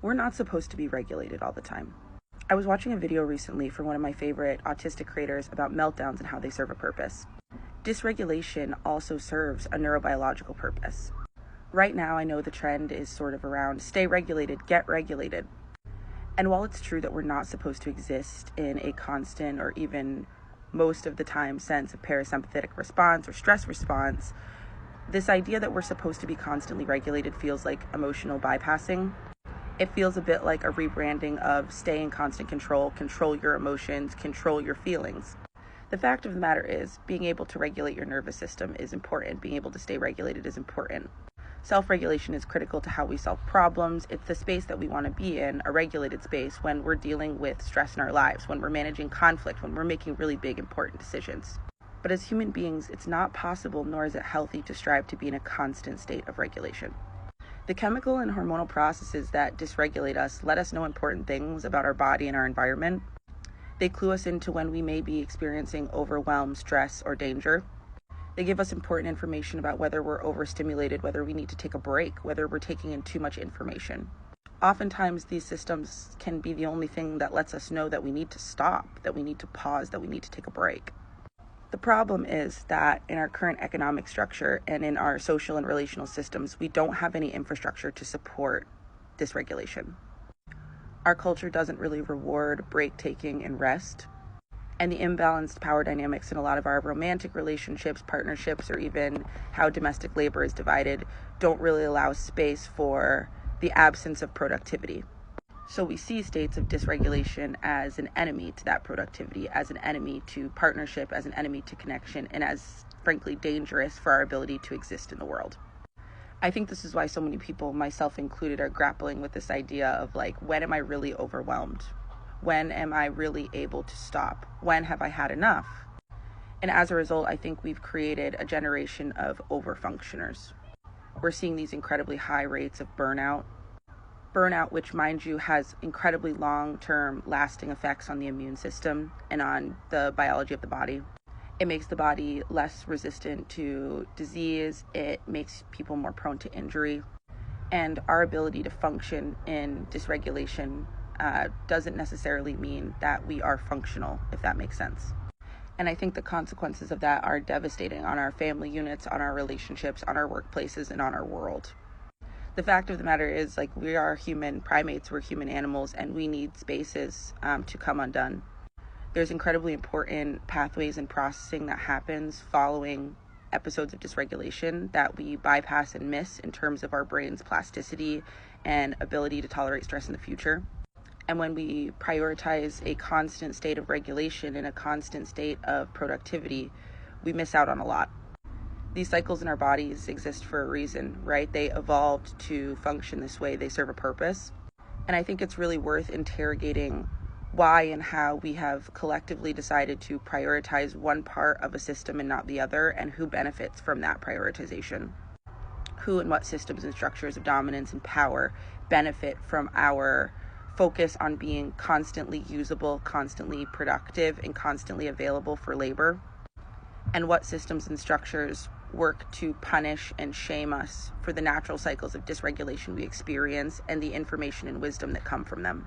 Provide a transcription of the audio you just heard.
We're not supposed to be regulated all the time. I was watching a video recently from one of my favorite autistic creators about meltdowns and how they serve a purpose. Dysregulation also serves a neurobiological purpose. Right now, I know the trend is sort of around stay regulated, get regulated. And while it's true that we're not supposed to exist in a constant or even most of the time sense of parasympathetic response or stress response, this idea that we're supposed to be constantly regulated feels like emotional bypassing. It feels a bit like a rebranding of stay in constant control, control your emotions, control your feelings. The fact of the matter is, being able to regulate your nervous system is important. Being able to stay regulated is important. Self-regulation is critical to how we solve problems. It's the space that we want to be in, a regulated space, when we're dealing with stress in our lives, when we're managing conflict, when we're making really big, important decisions. But as human beings, it's not possible, nor is it healthy, to strive to be in a constant state of regulation. The chemical and hormonal processes that dysregulate us let us know important things about our body and our environment. They clue us into when we may be experiencing overwhelm, stress, or danger. They give us important information about whether we're overstimulated, whether we need to take a break, whether we're taking in too much information. Oftentimes, these systems can be the only thing that lets us know that we need to stop, that we need to pause, that we need to take a break. The problem is that in our current economic structure and in our social and relational systems, we don't have any infrastructure to support dysregulation. Our culture doesn't really reward break-taking and rest. And the imbalanced power dynamics in a lot of our romantic relationships, partnerships, or even how domestic labor is divided don't really allow space for the absence of productivity. So we see states of dysregulation as an enemy to that productivity, as an enemy to partnership, as an enemy to connection, and as, frankly, dangerous for our ability to exist in the world. I think this is why so many people, myself included, are grappling with this idea of when am I really overwhelmed? When am I really able to stop? When have I had enough? And as a result, I think we've created a generation of overfunctioners. We're seeing these incredibly high rates of burnout. Burnout, which, mind you, has incredibly long-term lasting effects on the immune system and on the biology of the body. It makes the body less resistant to disease. It makes people more prone to injury. And our ability to function in dysregulation doesn't necessarily mean that we are functional, if that makes sense. And I think the consequences of that are devastating on our family units, on our relationships, on our workplaces, and on our world. The fact of the matter is, we are human primates, we're human animals, and we need spaces to come undone. There's incredibly important pathways and processing that happens following episodes of dysregulation that we bypass and miss in terms of our brain's plasticity and ability to tolerate stress in the future. And when we prioritize a constant state of regulation and a constant state of productivity, we miss out on a lot. These cycles in our bodies exist for a reason, right? They evolved to function this way. They serve a purpose. And I think it's really worth interrogating why and how we have collectively decided to prioritize one part of a system and not the other, and who benefits from that prioritization. Who and what systems and structures of dominance and power benefit from our focus on being constantly usable, constantly productive, and constantly available for labor, and what systems and structures work to punish and shame us for the natural cycles of dysregulation we experience and the information and wisdom that come from them.